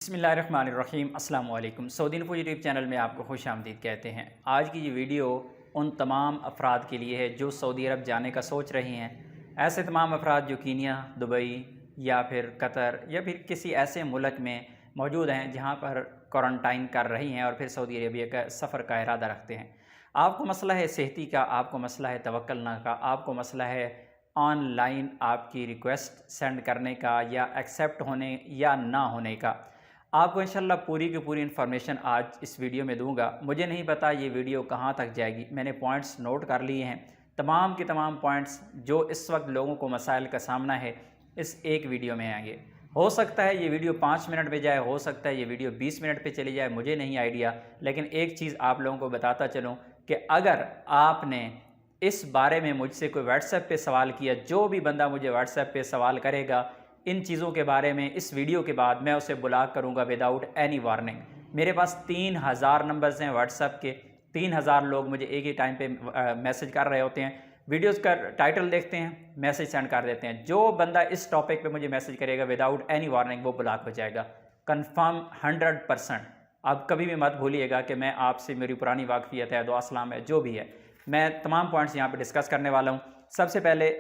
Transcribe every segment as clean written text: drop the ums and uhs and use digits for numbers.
बिस्मिल्लाहिर्रहमानिर्रहीम अस्सलाम वालेकुम। सऊदी इन्फो यूट्यूब चैनल में आपको खुश आमदीद कहते हैं। आज की ये वीडियो उन तमाम अफराद के लिए है जो सऊदी अरब जाने का सोच रहे हैं। ऐसे तमाम अफराद जो कीनिया, दुबई या फिर कतर या फिर किसी ऐसे मुल्क में मौजूद हैं जहाँ पर क्वारंटाइन कर रही हैं और फिर सऊदी अरबिया का सफ़र का इरादा रखते हैं। आपको मसला है सेहती का, आपको मसला है तवक्लना का, आपको मसला है ऑनलाइन आपकी रिक्वेस्ट सेंड करने का या एक्सेप्ट होने या ना होने का। आपको इंशाल्लाह पूरी की पूरी इन्फॉर्मेशन आज इस वीडियो में दूंगा। मुझे नहीं पता ये वीडियो कहाँ तक जाएगी, मैंने पॉइंट्स नोट कर लिए हैं। तमाम के तमाम पॉइंट्स जो इस वक्त लोगों को मसाइल का सामना है इस एक वीडियो में आएंगे। हो सकता है ये वीडियो 5 मिनट में जाए, हो सकता है ये वीडियो 20 मिनट पे चली जाए, मुझे नहीं आइडिया। लेकिन एक चीज़ आप लोगों को बताता चलूँ कि अगर आपने इस बारे में मुझसे कोई व्हाट्सएप पे सवाल किया, जो भी बंदा मुझे व्हाट्सएप पे सवाल करेगा इन चीज़ों के बारे में इस वीडियो के बाद, मैं उसे ब्लॉक करूंगा विदाउट एनी वार्निंग। मेरे पास 3000 नंबर्स हैं व्हाट्सएप के। 3000 लोग मुझे एक ही टाइम पे मैसेज कर रहे होते हैं। वीडियोस का टाइटल देखते हैं, मैसेज सेंड कर देते हैं। जो बंदा इस टॉपिक पे मुझे मैसेज करेगा विदाउट एनी वार्निंग वो ब्लॉक हो जाएगा, कन्फर्म 100%। आप कभी भी मत भूलिएगा कि मैं आपसे, मेरी पुरानी वाकफियत है, दुआ सलाम है, जो भी है, मैं तमाम पॉइंट्स यहाँ पे डिस्कस करने वाला हूँ। सबसे पहले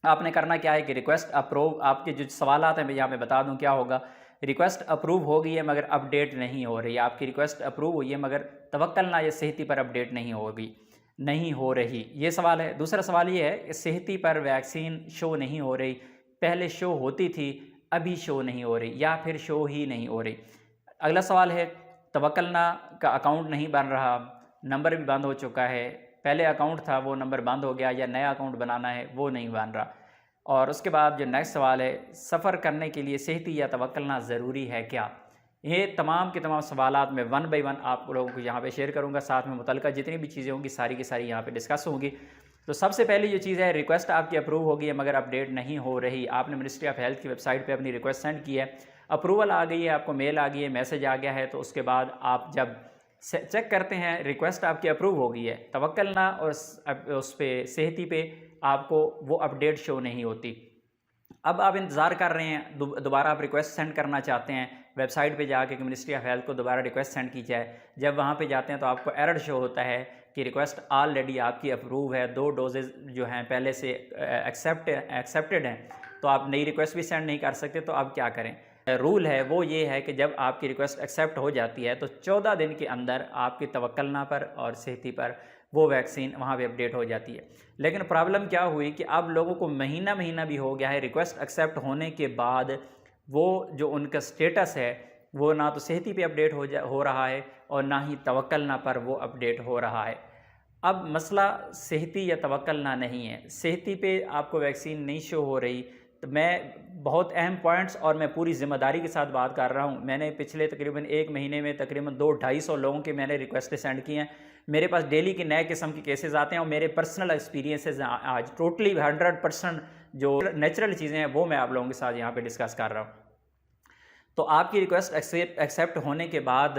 आपने करना क्या है कि रिक्वेस्ट अप्रूव, आपके जो सवालात हैं मैं यहाँ पे बता दूँ क्या होगा। रिक्वेस्ट अप्रूव हो गई है मगर अपडेट नहीं हो रही। आपकी रिक्वेस्ट अप्रूव हुई है मगर तवक्लना या सेहती पर अपडेट नहीं हो रही, ये सवाल है। दूसरा सवाल ये है कि सेहती पर वैक्सीन शो नहीं हो रही, पहले शो होती थी अभी शो नहीं हो रही या फिर शो ही नहीं हो रही। अगला सवाल है तवक्लना का अकाउंट नहीं बन रहा, नंबर भी बंद हो चुका है, पहले अकाउंट था वो नंबर बंद हो गया या नया अकाउंट बनाना है वो नहीं बन रहा। और उसके बाद जो नेक्स्ट सवाल है, सफ़र करने के लिए सेहती या तवक्लना ज़रूरी है क्या। ये तमाम के तमाम सवालात मैं 1 बाय 1 आप लोगों को यहाँ पे शेयर करूँगा। साथ में मुतल्लिका जितनी भी चीज़ें होंगी सारी की सारी यहाँ पे डिस्कस होंगी। तो सबसे पहली जो चीज़ है, रिक्वेस्ट आपकी अप्रूव हो गई है मगर अपडेट नहीं हो रही। आपने मिनिस्ट्री ऑफ हेल्थ की वेबसाइट पर अपनी रिक्वेस्ट सेंड की है, अप्रूवल आ गई है, आपको मेल आ गई है, मैसेज आ गया है। तो उसके बाद आप जब चेक करते हैं रिक्वेस्ट आपकी अप्रूव हो गई है, तवक्लना और उस पर सेहती पे आपको वो अपडेट शो नहीं होती। अब आप इंतज़ार कर रहे हैं, दोबारा आप रिक्वेस्ट सेंड करना चाहते हैं, वेबसाइट पे जाके कि मिनिस्ट्री ऑफ हेल्थ को दोबारा रिक्वेस्ट सेंड की जाए। जब वहाँ पे जाते हैं तो आपको एरर शो होता है कि रिक्वेस्ट ऑलरेडी आपकी अप्रूव है, 2 डोजेज़ जो हैं पहले से एक्सेप्टेड हैं, तो आप नई रिक्वेस्ट भी सेंड नहीं कर सकते। तो अब क्या करें। रूल है वो ये है कि जब आपकी रिक्वेस्ट एक्सेप्ट हो जाती है तो 14 दिन के अंदर आपकी तवक्लना पर और सेहती पर वो वैक्सीन वहाँ पे अपडेट हो जाती है। लेकिन प्रॉब्लम क्या हुई कि अब लोगों को महीना भी हो गया है, रिक्वेस्ट एक्सेप्ट होने के बाद वो जो उनका स्टेटस है वो ना तो सेहती पे अपडेट हो रहा है और ना ही तवक्लना पर वो अपडेट हो रहा है। अब मसला सेहती या तवक्लना नहीं है, सेहती पे आपको वैक्सीन नहीं शो हो रही। तो मैं बहुत अहम पॉइंट्स और मैं पूरी ज़िम्मेदारी के साथ बात कर रहा हूँ। मैंने पिछले तकरीबन 1 महीने में तकरीबन 200-250 लोगों के मैंने रिक्वेस्टें सेंड की हैं। मेरे पास डेली के नए किस्म के केसेस आते हैं और मेरे पर्सनल एक्सपीरियंसेस आज टोटली 100% जो नेचुरल चीज़ें हैं वो मैं आप लोगों के साथ यहाँ पे डिस्कस कर रहा हूँ। तो आपकी रिक्वेस्ट एक्सेप्ट होने के बाद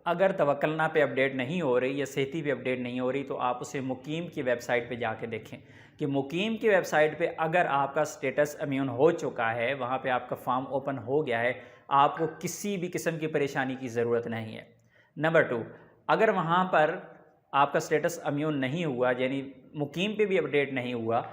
अगर तवक्लना पे अपडेट नहीं हो रही या सेहती पे अपडेट नहीं हो रही तो आप उसे मुकीम की वेबसाइट पे जाके देखें कि मुकीम की वेबसाइट पे अगर आपका स्टेटस इम्यून हो चुका है, वहाँ पे आपका फॉर्म ओपन हो गया है, आपको किसी भी किस्म की परेशानी की ज़रूरत नहीं है। नंबर 2, अगर वहाँ पर आपका स्टेटस इम्यून नहीं हुआ यानी मुकीम पे भी अपडेट नहीं हुआ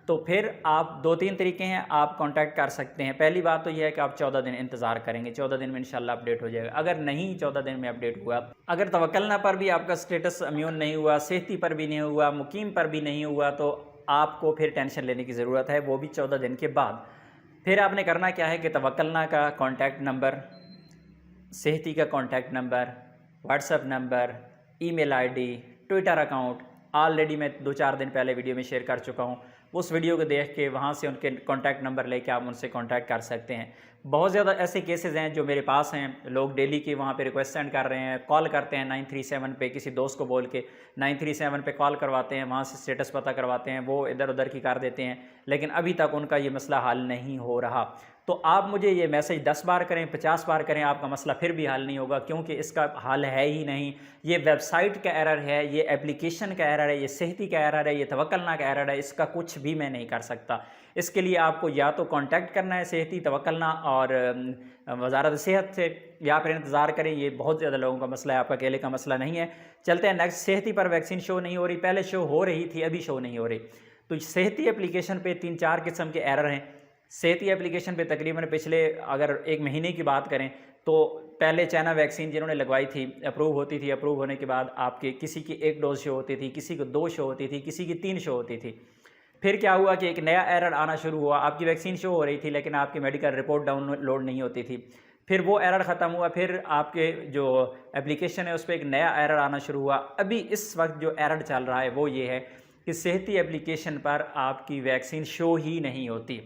तो फिर आप 2-3 तरीके हैं, आप कांटेक्ट कर सकते हैं। पहली बात तो यह है कि आप 14 दिन इंतज़ार करेंगे, 14 दिन में इंशाल्लाह अपडेट हो जाएगा। अगर नहीं 14 दिन में अपडेट हुआ, अगर तवक्लना पर भी आपका स्टेटस इम्यून नहीं हुआ, सेहती पर भी नहीं हुआ, मुकीम पर भी नहीं हुआ तो आपको फिर टेंशन लेने की ज़रूरत है, वो भी 14 दिन के बाद। फिर आपने करना क्या है कि तवक्लना का कॉन्टैक्ट नंबर, सेहती का contact number, WhatsApp number, email ID, Twitter account, already मैं 2-4 दिन पहले वीडियो में शेयर कर चुका हूँ। उस वीडियो को देख के वहाँ से उनके कॉन्टैक्ट नंबर लेके आप उनसे कॉन्टैक्ट कर सकते हैं। बहुत ज़्यादा ऐसे केसेस हैं जो मेरे पास हैं, लोग डेली की वहाँ पे रिक्वेस्ट सेंड कर रहे हैं, कॉल करते हैं 937 पे, किसी दोस्त को बोल के 937 पे कॉल करवाते हैं, वहाँ से स्टेटस पता करवाते हैं, वो इधर उधर की कर देते हैं, लेकिन अभी तक उनका ये मसला हल नहीं हो रहा। तो आप मुझे ये मैसेज 10 बार करें, 50 बार करें, आपका मसला फिर भी हल नहीं होगा, क्योंकि इसका हल है ही नहीं। ये वेबसाइट का एरर है, ये एप्लीकेशन का एरर है, ये सेहती का एरर है, ये तवक्कलना का एरर है, इसका कुछ भी मैं नहीं कर सकता। इसके लिए आपको या तो कांटेक्ट करना है सेहती, तवक्कलना और वजारत सेहत से, या फिर इंतज़ार करें। ये बहुत ज़्यादा लोगों का मसला है, आपका अकेले का मसला नहीं है। चलते हैं नेक्स्ट। सेहती पर वैक्सीन शो नहीं हो रही, पहले शो हो रही थी, अभी शो नहीं हो रही। तो सेहती एप्लीकेशन पे 3-4 किस्म के एरर हैं। सेहती एप्लीकेशन पे तकरीबन पिछले अगर 1 महीने की बात करें तो पहले चाइना वैक्सीन जिन्होंने लगवाई थी अप्रूव होती थी, अप्रूव होने के बाद आपके किसी की 1 डोज शो होती थी, किसी को 2 शो होती थी, किसी की 3 शो होती थी। फिर क्या हुआ कि एक नया एरर आना शुरू हुआ, आपकी वैक्सीन शो हो रही थी लेकिन आपकी मेडिकल रिपोर्ट डाउनलोड नहीं होती थी। फिर वो एरर ख़त्म हुआ, फिर आपके जो एप्लीकेशन है उस पर एक नया एरर आना शुरू हुआ। अभी इस वक्त जो एरर चल रहा है वो ये है कि सेहती एप्लीकेशन पर आपकी वैक्सीन शो ही नहीं होती।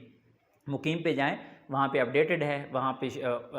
मुकीम पे जाएं, वहाँ पे अपडेटेड है, वहाँ पे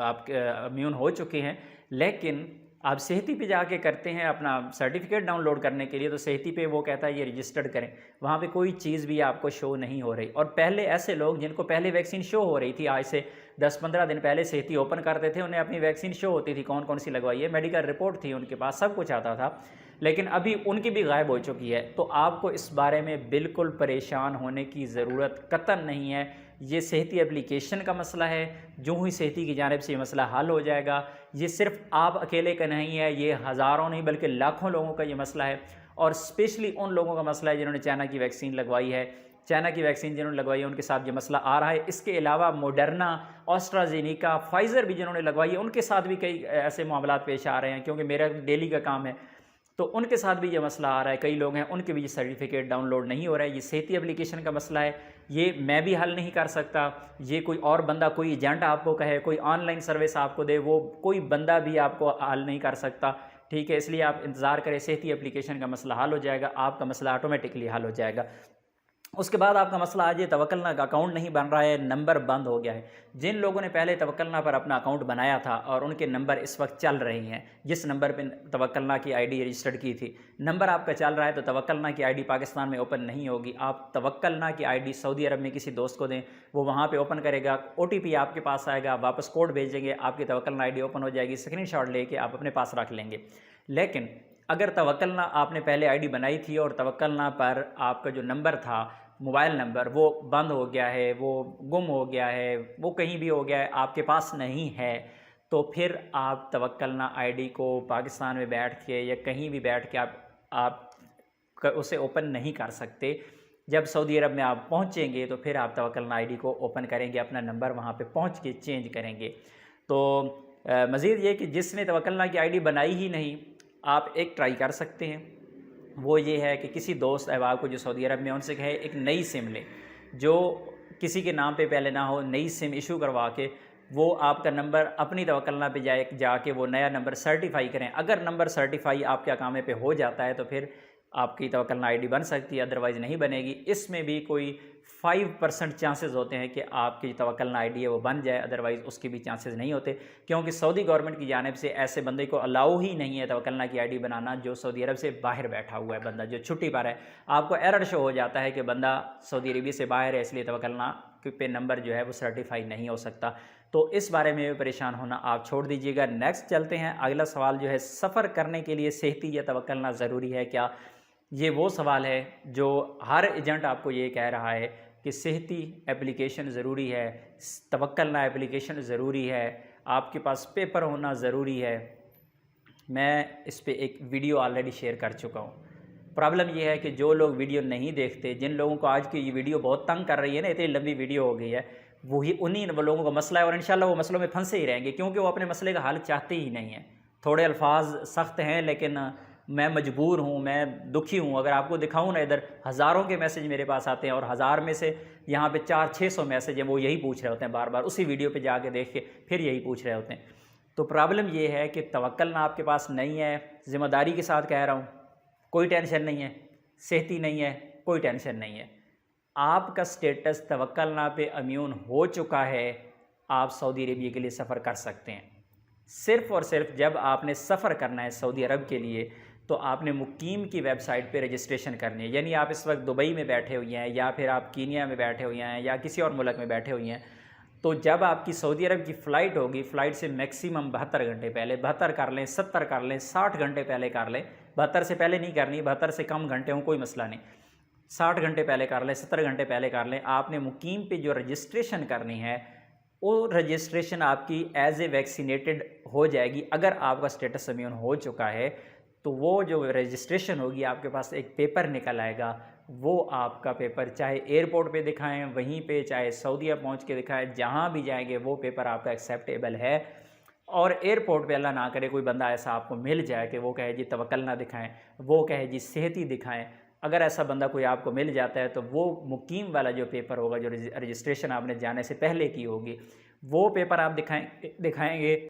आप इम्यून हो चुके हैं, लेकिन आप सेहती पे जाके करते हैं अपना सर्टिफिकेट डाउनलोड करने के लिए, तो सेहती पे वो कहता है ये रजिस्टर्ड करें, वहाँ पे कोई चीज़ भी आपको शो नहीं हो रही। और पहले ऐसे लोग जिनको पहले वैक्सीन शो हो रही थी, आज से 10-15 दिन पहले सेहती ओपन करते थे, उन्हें अपनी वैक्सीन शो होती थी, कौन कौन सी लगवाई है, मेडिकल रिपोर्ट थी उनके पास, सब कुछ आता था, लेकिन अभी उनकी भी गायब हो चुकी है। तो आपको इस बारे में बिल्कुल परेशान होने की ज़रूरत कतई नहीं है। ये सेहती एप्लीकेशन का मसला है, जो ही सेहती की जानिब से ये मसला हल हो जाएगा। ये सिर्फ आप अकेले का नहीं है, ये हज़ारों नहीं बल्कि लाखों लोगों का ये मसला है, और स्पेशली उन लोगों का मसला है जिन्होंने चाइना की वैक्सीन लगवाई है। चाइना की वैक्सीन जिन्होंने लगवाई है उनके साथ ये मसला आ रहा है। इसके अलावा मॉडर्ना, एस्ट्राजेनेका, फाइज़र भी जिन्होंने लगवाई है उनके साथ भी कई ऐसे मामलात पेश आ रहे हैं, क्योंकि मेरा डेली का काम है, तो उनके साथ भी ये मसला आ रहा है। कई लोग हैं उनके भी ये सर्टिफिकेट डाउनलोड नहीं हो रहा है। ये सेहती एप्लीकेशन का मसला है, ये मैं भी हल नहीं कर सकता। ये कोई और बंदा, कोई एजेंट आपको कहे, कोई ऑनलाइन सर्विस आपको दे, वो कोई बंदा भी आपको हल नहीं कर सकता। ठीक है, इसलिए आप इंतज़ार करें, सेहती एप्लीकेशन का मसला हल हो जाएगा, आपका मसला ऑटोमेटिकली हल हो जाएगा। उसके बाद आपका मसला आज ये तवक्कलना का अकाउंट नहीं बन रहा है, नंबर बंद हो गया है। जिन लोगों ने पहले तवक्कलना पर अपना अकाउंट बनाया था और उनके नंबर इस वक्त चल रही हैं, जिस नंबर पे तवक्कलना की आईडी रजिस्टर्ड की थी, नंबर आपका चल रहा है, तो तवक्कलना की आईडी पाकिस्तान में ओपन नहीं होगी। आप तवक्कलना की आईडी सऊदी अरब में किसी दोस्त को दें, वो वहाँ पे ओपन करेगा, OTP आपके पास आएगा, वापस कोड भेजेंगे, आपकी तवक्कलना आईडी ओपन हो जाएगी, स्क्रीनशॉट लेके आप अपने पास रख लेंगे। लेकिन अगर तवक्कलना आपने पहले आईडी बनाई थी और तवक्कलना पर आपका जो नंबर था, मोबाइल नंबर, वो बंद हो गया है, वो गुम हो गया है, वो कहीं भी हो गया है, आपके पास नहीं है, तो फिर आप तवक्कलना आईडी को पाकिस्तान में बैठ के या कहीं भी बैठ के आप उसे ओपन नहीं कर सकते। जब सऊदी अरब में आप पहुंचेंगे तो फिर आप तवक्कलना आईडी को ओपन करेंगे, अपना नंबर वहां पे पहुंच के चेंज करेंगे। तो मज़ीद ये कि जिसने तवक्कलना की आईडी बनाई ही नहीं, आप एक ट्राई कर सकते हैं, वो ये है कि किसी दोस्त अहबाब को जो सऊदी अरब में, उनसे कहे एक नई सिम ले, जो किसी के नाम पे पहले ना हो, नई सिम इशू करवा के वो आपका नंबर अपनी तवक्कलना पे जाके वो नया नंबर सर्टिफाई करें। अगर नंबर सर्टिफाई आपके अकामे पे हो जाता है तो फिर आपकी तवक्कलना आईडी बन सकती है, अदरवाइज़ नहीं बनेगी। इसमें भी कोई 5% चांसेस होते हैं कि आपकी तवक्कलना आईडी है वो बन जाए, अदरवाइज़ उसके भी चांसेस नहीं होते, क्योंकि सऊदी गवर्नमेंट की जानिब से ऐसे बंदे को अलाउ ही नहीं है तवक्कलना की आईडी बनाना जो सऊदी अरब से बाहर बैठा हुआ है, बंदा जो छुट्टी पर है। आपको एरर शो हो जाता है कि बंदा सऊदी अरबिया से बाहर है, इसलिए तवक्कलना पे नंबर जो है वो सर्टिफाई नहीं हो सकता। तो इस बारे में भी परेशान होना आप छोड़ दीजिएगा। नेक्स्ट चलते हैं, अगला सवाल जो है, सफ़र करने के लिए सेहती या तवक्कलना ज़रूरी है क्या? ये वो सवाल है जो हर एजेंट आपको ये कह रहा है कि सेहती एप्लीकेशन ज़रूरी है, तवक्कलना एप्लीकेशन ज़रूरी है, आपके पास पेपर होना ज़रूरी है। मैं इस पे एक वीडियो ऑलरेडी शेयर कर चुका हूँ। प्रॉब्लम ये है कि जो लोग वीडियो नहीं देखते, जिन लोगों को आज की ये वीडियो बहुत तंग कर रही है ना, इतनी लंबी वीडियो हो गई है, वही उन्हीं लोगों का मसला है, और इंशाल्लाह वो मसलों में फंसे ही रहेंगे, क्योंकि वो अपने मसले का हल चाहते ही नहीं हैं। थोड़े अल्फाज सख्त हैं, लेकिन मैं मजबूर हूँ, मैं दुखी हूँ। अगर आपको दिखाऊँ ना, इधर हज़ारों के मैसेज मेरे पास आते हैं, और हज़ार में से यहाँ पे 400-600 मैसेज हैं वो यही पूछ रहे होते हैं, बार बार उसी वीडियो पे जाके देख के फिर यही पूछ रहे होते हैं। तो प्रॉब्लम ये है कि तवक्कलना आपके पास नहीं है। ज़िम्मेदारी के साथ कह रहा हूँ, कोई टेंशन नहीं है। सेहती नहीं है, कोई टेंशन नहीं है। आपका स्टेटस तवक्कलना पे इम्यून हो चुका है, आप सऊदी अरबिया के लिए सफ़र कर सकते हैं। सिर्फ़ और सिर्फ जब आपने सफ़र करना है सऊदी अरब के लिए, तो आपने मुकीम की वेबसाइट पे रजिस्ट्रेशन करनी है। यानी आप इस वक्त दुबई में बैठे हुए हैं, या फिर आप कीनिया में बैठे हुए हैं, या किसी और मुल्क में बैठे हुए हैं, तो जब आपकी सऊदी अरब की फ़्लाइट होगी, फ़्लाइट से मैक्सिमम 72 घंटे पहले, 72 कर लें, 70 कर लें, 60 घंटे पहले कर लें, 72 से पहले नहीं करनी, 72 से कम घंटे हों कोई मसला नहीं, 60 घंटे पहले कर लें, 70 घंटे पहले कर लें। आपने मुकीम पे जो रजिस्ट्रेशन करनी है वो रजिस्ट्रेशन आपकी एज ए वैक्सीनेटेड हो जाएगी। अगर आपका स्टेटस इम्यून हो चुका है तो वो जो रजिस्ट्रेशन होगी आपके पास एक पेपर निकल आएगा, वो आपका पेपर चाहे एयरपोर्ट पे दिखाएं वहीं पे, चाहे सऊदीया पहुंच के दिखाएं, जहां भी जाएंगे वो पेपर आपका एक्सेप्टेबल है। और एयरपोर्ट पे अल्लाह ना करे कोई बंदा ऐसा आपको मिल जाए कि वो कहे जी तवक्कल ना दिखाएं, वो कहे जी सेहत ही दिखाएं। अगर ऐसा बंदा कोई आपको मिल जाता है तो वो मुकीम वाला जो पेपर होगा, जो रजिस्ट्रेशन आपने जाने से पहले की होगी, वो पेपर आप दिखाएंगे